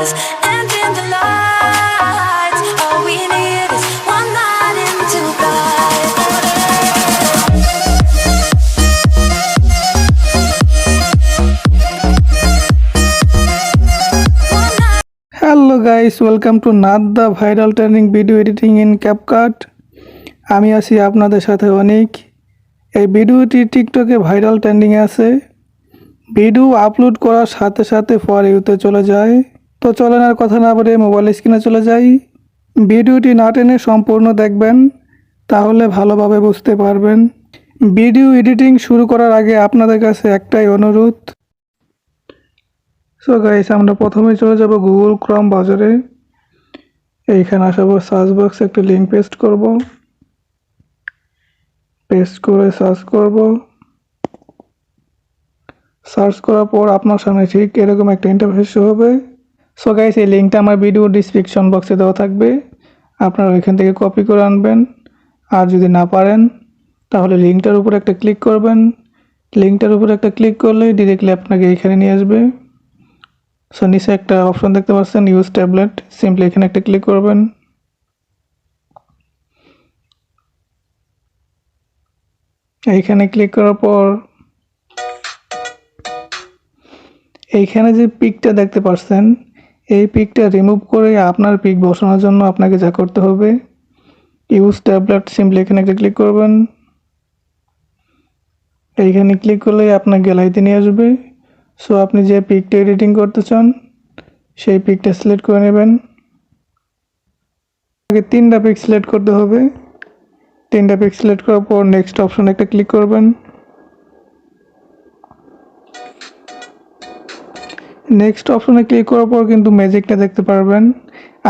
stars and dim the lights. All we need is one night into life. Hello guys, welcome to not the viral trending video editing in CapCut. আমি আছি আপনাদের সাথে অনিক। এই ভিডিওটি টিকটকে viral trending আছে। Video upload করার সাথে সাথে ফর ইউতে চলে যায়। তো চলেন আর কথা না বলে মোবাইল স্ক্রিনে চলে যাই। ভিডিওটি না টেনে সম্পূর্ণ দেখবেন, তাহলে ভালোভাবে বুঝতে পারবেন। ভিডিও এডিটিং শুরু করার আগে আপনাদের কাছে একটাই অনুরোধ। সো গাইস, আমরা প্রথমে চলে যাব গুগল ক্রোম ব্রাউজারে। এইখানে আসার পর সার্চ বক্সে একটা লিঙ্ক পেস্ট করব। পেস্ট করে সার্চ করব। সার্চ করার পর আপনার সামনে ঠিক এরকম একটা ইন্টারফেস শো হবে। সো গাইস, এই লিঙ্কটা আমার ভিডিও ডিসক্রিপশন বক্সে দেওয়া থাকবে, আপনারা ওইখান থেকে কপি করে আনবেন। আর যদি না পারেন তাহলে লিঙ্কটার উপর একটা ক্লিক করবেন। লিঙ্কটার উপর একটা ক্লিক করলে ডিরেক্টলি আপনাকে এইখানে নিয়ে আসবে। সো নিচে একটা অপশন দেখতে পাচ্ছেন, ইউজ ট্যাবলেট। সিম্পলি এখানে একটা ক্লিক করবেন। এইখানে ক্লিক করার পর এইখানে যে পিকটা দেখতে পাচ্ছেন, এই পিকটা রিমুভ করে আপনার পিক বসানোর জন্য আপনাকে যা করতে হবে, ইউজ ট্যাবলেট, সিম্পলি এখানে একটা ক্লিক করবেন। এইখানে ক্লিক করলেই আপনার গ্যালারিতে নিয়ে আসবে। সো আপনি যে পিকটা এডিটিং করতে চান সেই পিকটা সিলেক্ট করে নেবেন। আগে 3টা পিক সিলেক্ট করতে হবে। 3টা পিক সিলেক্ট করার পর নেক্সট অপশন একটা ক্লিক করবেন। নেক্সট অপশনে ক্লিক করার পর কিন্তু ম্যাজিকটা দেখতে পারবেন।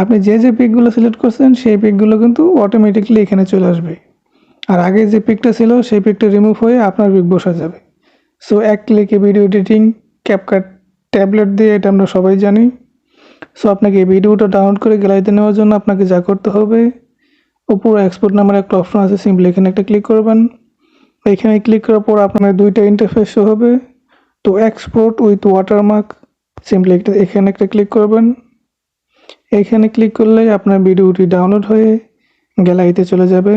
আপনি যে যে পিকগুলো সিলেক্ট করছেন সেই পিকগুলো কিন্তু অটোমেটিকলি এখানে চলে আসবে। আর আগে যে পিকটা ছিল সেই পিকটা রিমুভ হয়ে আপনার পিক বসা যাবে। সো এক ক্লিকে ভিডিও এডিটিং ক্যাপকাট ট্যাবলেট দিয়ে, এটা আমরা সবাই জানি। সো আপনাকে এই ভিডিওটা ডাউনলোড করে গ্যালারিতে নেওয়ার জন্য আপনাকে যা করতে হবে, উপরে এক্সপোর্ট নামের একটা অপশন আছে, সিম্পলি এখানে একটা ক্লিক করবেন। এখানে ক্লিক করার পর আপনার 2টা ইন্টারফেস শো হবে। তো এক্সপোর্ট উইথ ওয়াটারমার্ক, সিম্পলি এখানে একটা ক্লিক করবেন। এইখানে ক্লিক করলেই আপনার ভিডিওটি ডাউনলোড হয়ে গ্যালারিতে চলে যাবে।